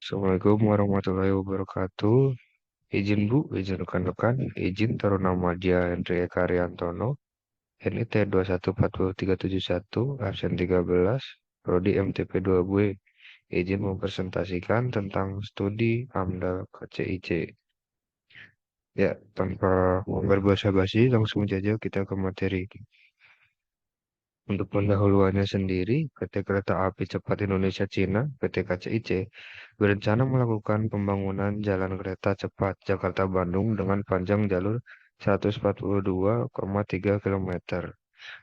Assalamualaikum warahmatullahi wabarakatuh. Izin Bu, izin rekan-rekan, izin taruh nama dia Hendri Eka Riantono, NIT 2140371, absen 13, Prodi MTP 2B. Izin mempresentasikan tentang studi AMDAL KCIC. Ya, tanpa berbasa-basi, langsung saja kita ke materi. Untuk pendahuluannya sendiri, PT Kereta Api Cepat Indonesia Cina, PT KCIC, berencana melakukan pembangunan jalan kereta cepat Jakarta-Bandung dengan panjang jalur 142,3 km,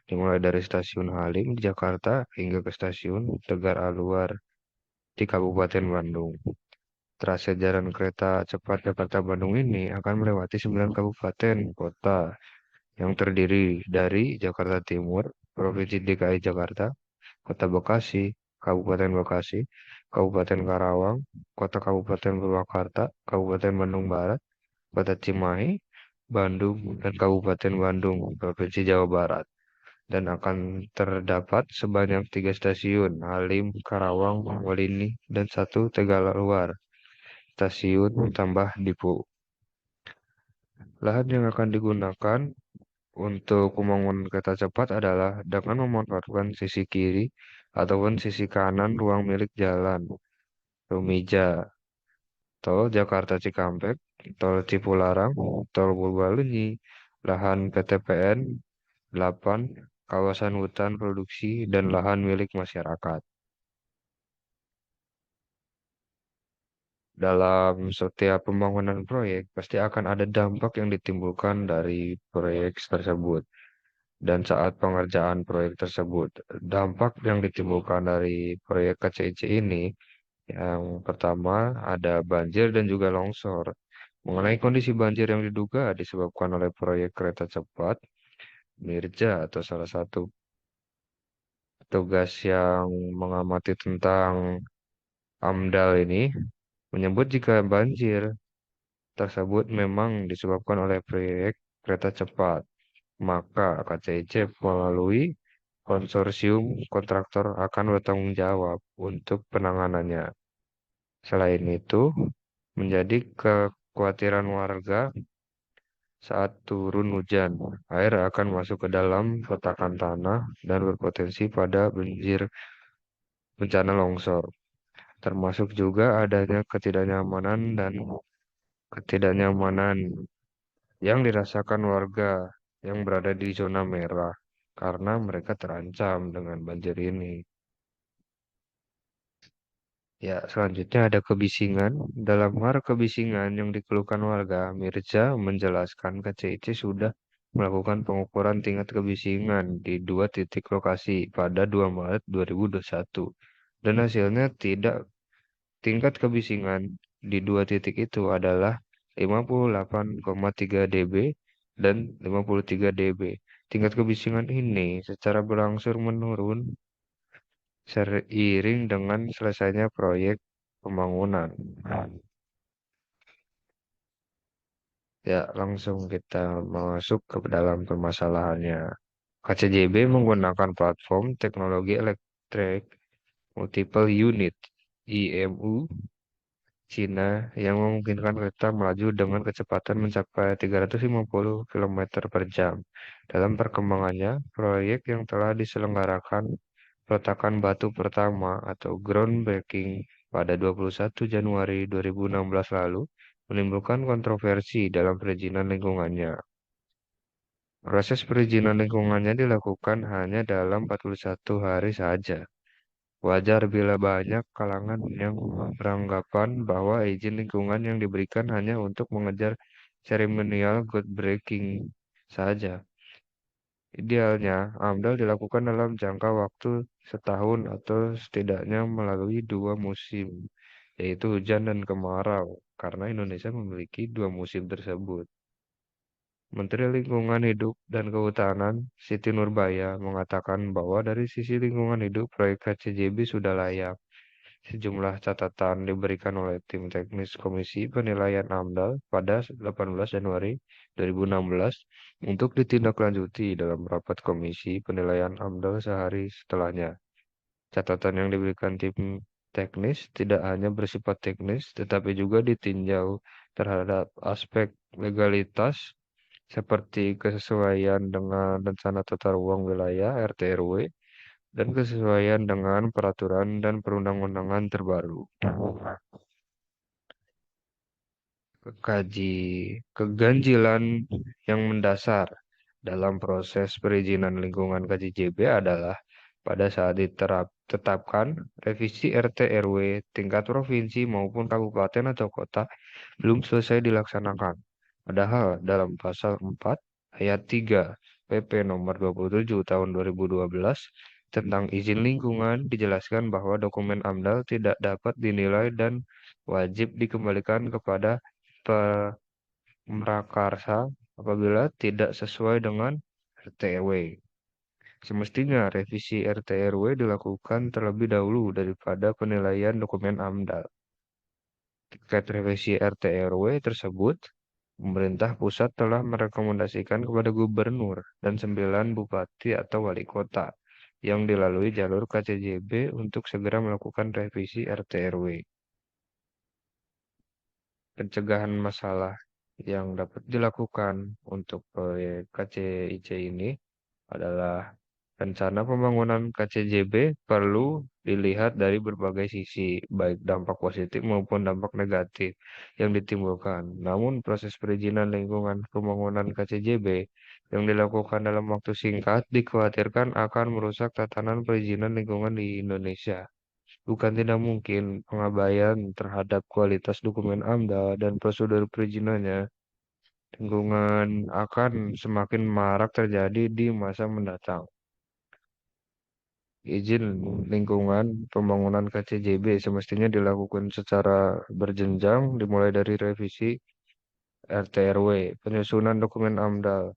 dimulai dari Stasiun Halim di Jakarta hingga ke Stasiun Tegar Alur di Kabupaten Bandung. Trase jalan kereta cepat Jakarta-Bandung ini akan melewati 9 kabupaten kota yang terdiri dari Jakarta Timur, Provinsi DKI Jakarta, Kota Bekasi, Kabupaten Bekasi, Kabupaten Karawang, Kota Kabupaten Purwakarta, Kabupaten Bandung Barat, Kota Cimahi, Bandung, dan Kabupaten Bandung, Provinsi Jawa Barat. Dan akan terdapat sebanyak 3 stasiun, Halim, Karawang, Walini, dan 1 Tegaluar, stasiun tambah Dipo. Lahan yang akan digunakan untuk pembangunan kereta cepat adalah dengan memanfaatkan sisi kiri ataupun sisi kanan ruang milik jalan Rumija, Tol Jakarta Cikampek, Tol Cipularang, Tol Purbalunyi, lahan PTPN 8, kawasan hutan produksi, dan lahan milik masyarakat. Dalam setiap pembangunan proyek, pasti akan ada dampak yang ditimbulkan dari proyek tersebut. Dan saat pengerjaan proyek tersebut, dampak yang ditimbulkan dari proyek KCIC ini, yang pertama ada banjir dan juga longsor. Mengenai kondisi banjir yang diduga disebabkan oleh proyek kereta cepat, Mirja atau salah satu petugas yang mengamati tentang AMDAL ini menyebut jika banjir tersebut memang disebabkan oleh proyek kereta cepat, maka KCIC melalui konsorsium kontraktor akan bertanggung jawab untuk penanganannya. Selain itu, menjadi kekhawatiran warga saat turun hujan, air akan masuk ke dalam retakan tanah dan berpotensi pada banjir bencana longsor, termasuk juga adanya ketidaknyamanan yang dirasakan warga yang berada di zona merah karena mereka terancam dengan banjir ini. Ya, selanjutnya ada kebisingan. Dalam hal kebisingan yang dikeluhkan warga, Mirza menjelaskan KCIC sudah melakukan pengukuran tingkat kebisingan di 2 titik lokasi pada 2 Maret 2021. Dan hasilnya tingkat kebisingan di 2 titik itu adalah 58,3 dB dan 53 dB. Tingkat kebisingan ini secara berangsur menurun seiring dengan selesainya proyek pembangunan. Ya, langsung kita masuk ke dalam permasalahannya. KCJB menggunakan platform teknologi elektrik multiple unit IMU Cina yang memungkinkan kereta melaju dengan kecepatan mencapai 350 km per jam. Dalam perkembangannya, proyek yang telah diselenggarakan peletakan batu pertama atau groundbreaking pada 21 Januari 2016 lalu menimbulkan kontroversi dalam perizinan lingkungannya. Proses perizinan lingkungannya dilakukan hanya dalam 41 hari saja. Wajar bila banyak kalangan yang beranggapan bahwa izin lingkungan yang diberikan hanya untuk mengejar seremonial groundbreaking saja. Idealnya, AMDAL dilakukan dalam jangka waktu setahun atau setidaknya melalui 2 musim, yaitu hujan dan kemarau. karena Indonesia memiliki dua musim tersebut. Menteri Lingkungan Hidup dan Kehutanan Siti Nurbaya mengatakan bahwa dari sisi lingkungan hidup, proyek KCJB sudah layak. Sejumlah catatan diberikan oleh tim teknis Komisi Penilaian AMDAL pada 18 Januari 2016 untuk ditindaklanjuti dalam rapat Komisi Penilaian AMDAL sehari setelahnya. Catatan yang diberikan tim teknis tidak hanya bersifat teknis, tetapi juga ditinjau terhadap aspek legalitas seperti kesesuaian dengan rencana tata ruang wilayah (RT/RW) dan kesesuaian dengan peraturan dan perundang-undangan terbaru. Kaji keganjilan yang mendasar dalam proses perizinan lingkungan KJB adalah pada saat ditetapkan revisi RT/RW tingkat provinsi maupun kabupaten atau kota belum selesai dilaksanakan. Padahal dalam pasal 4 ayat 3 PP nomor 27 tahun 2012 tentang izin lingkungan dijelaskan bahwa dokumen AMDAL tidak dapat dinilai dan wajib dikembalikan kepada pemrakarsa apabila tidak sesuai dengan RT/RW. Semestinya revisi RT/RW dilakukan terlebih dahulu daripada penilaian dokumen AMDAL. Terkait revisi RT/RW tersebut, pemerintah pusat telah merekomendasikan kepada gubernur dan 9 bupati atau wali kota yang dilalui jalur KCJB untuk segera melakukan revisi RT/RW. Pencegahan masalah yang dapat dilakukan untuk proyek KCIC ini adalah rencana pembangunan KCJB perlu dilihat dari berbagai sisi, baik dampak positif maupun dampak negatif yang ditimbulkan. Namun proses perizinan lingkungan pembangunan KCJB yang dilakukan dalam waktu singkat dikhawatirkan akan merusak tatanan perizinan lingkungan di Indonesia. Bukan tidak mungkin pengabaian terhadap kualitas dokumen AMDAL dan prosedur perizinannya lingkungan akan semakin marak terjadi di masa mendatang. Izin lingkungan pembangunan KCJB semestinya dilakukan secara berjenjang dimulai dari revisi RT/RW, penyusunan dokumen AMDAL,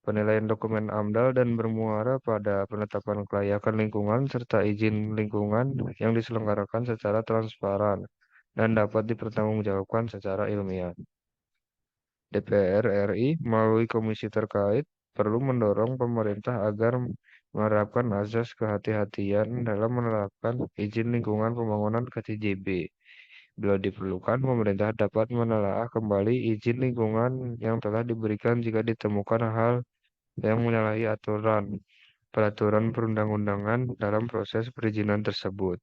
penilaian dokumen AMDAL dan bermuara pada penetapan kelayakan lingkungan serta izin lingkungan yang diselenggarakan secara transparan dan dapat dipertanggungjawabkan secara ilmiah. DPR RI melalui komisi terkait perlu mendorong pemerintah agar menerapkan azas kehati-hatian dalam menerapkan izin lingkungan pembangunan KCJB. Bila diperlukan, pemerintah dapat menelaah kembali izin lingkungan yang telah diberikan jika ditemukan hal yang menyalahi aturan peraturan perundang-undangan dalam proses perizinan tersebut.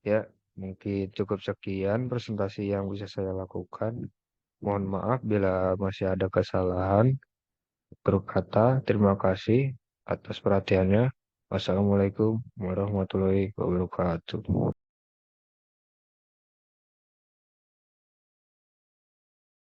Ya, mungkin cukup sekian presentasi yang bisa saya lakukan. Mohon maaf bila masih ada kesalahan berkata. Terima kasih atas perhatiannya. Wassalamualaikum warahmatullahi wabarakatuh.